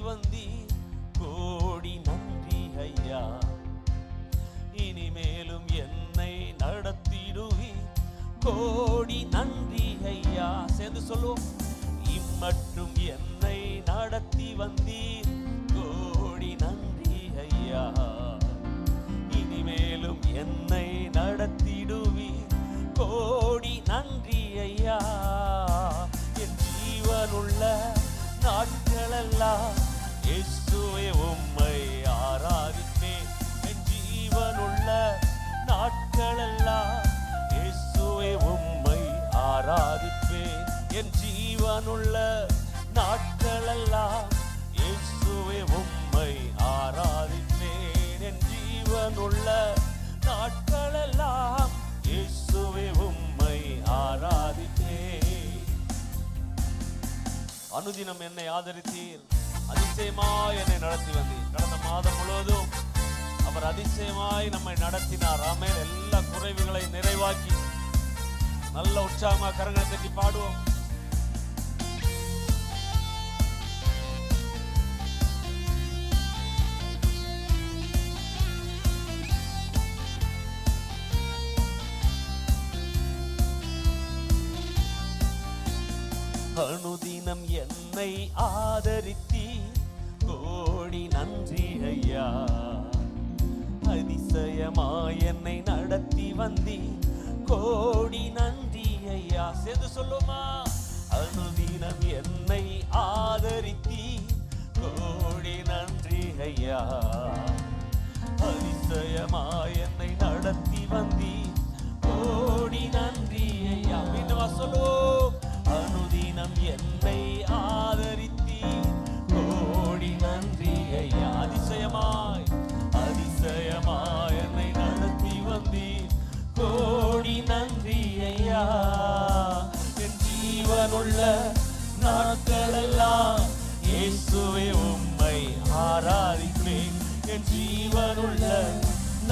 வந்தீர், கோடி நன்றி ஐயா. இனிமேலும் என்னை நடத்திடுவீர், கோடி நன்றி ஐயா. சேர்ந்து சொல்லுவோம். இம்மட்டும் என்னை நடத்தி வந்தீர், கோடி நன்றி ஐயா. இனிமேலும் என்னை நடத்திடுவீர், கோடி நன்றி ஐயா. என் ஜீவனுள்ள நாட்களெல்லாம் இயேசுவே உம்மை ஆராதிப்பேன். என் ஜீவனுள்ள நாட்களெல்லாம் இயேசுவே உம்மை ஆராதிப்பேன். என் ஜீவனுள்ள நாட்களெல்லாம் இயேசுவே உம்மை ஆராதிப்பேன். என் ஜீவனுள்ள நாட்களெல்லாம் இயேசுவே உம்மை ஆராதிப்பேன். அனுதினம் என்னை ஆதரித்தீர், அதிசயமாய் என்னை நடத்தி வந்தீர். கடந்த மாதம் முழுவதும் அவர் அதிசயமாய் நம்மை நடத்தினார். ஆமென். எல்லா குறைவுகளை நிறைவாக்கி நல்ல உற்சாகமாக கரங்களை தட்டி பாடுவோம். அனுதினம் என்னை ஆதரித்தீர், கோடி நன்றி ஐயா. அதிசயமாய் என்னை நடத்தி வந்தீர், கோடி நன்றி ஐயா. சேர்ந்து சொல்லுமா. அனுதினம் என்னை ஆதரித்தீர், கோடி நன்றி ஐயா. அதிசயமாய் என்னை நடத்தி வந்தீர், கோடி நன்றி ஐயா. மீண்டும் சொல்லுவோம். அனுதினம் என்னை ஆதரித்தீர், கோடி நன்றி ஐயா. அதிசயமாய் அதிசயமாய் என்னை நடத்தி வந்தீர், கோடி நன்றி ஐயா. என் ஜீவனுள்ள நாட்களெல்லாம் இயேசுவே உம்மை ஆராதிப்பேன். என் ஜீவனுள்ள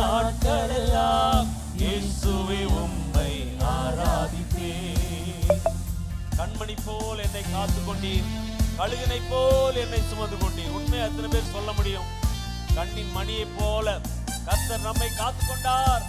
நாட்களெல்லாம் இயேசுவே உம்மை ஆராதிப்பேன். கண்மணி போல் என்னை காத்து கொண்டீர், கழுகனை போல் என்னை சுமந்து கொண்டீர். உண்மை எத்தனை பேர் சொல்ல முடியும்? கண்ணின் மணியை போல கர்த்தர் நம்மை காத்து கொண்டார்.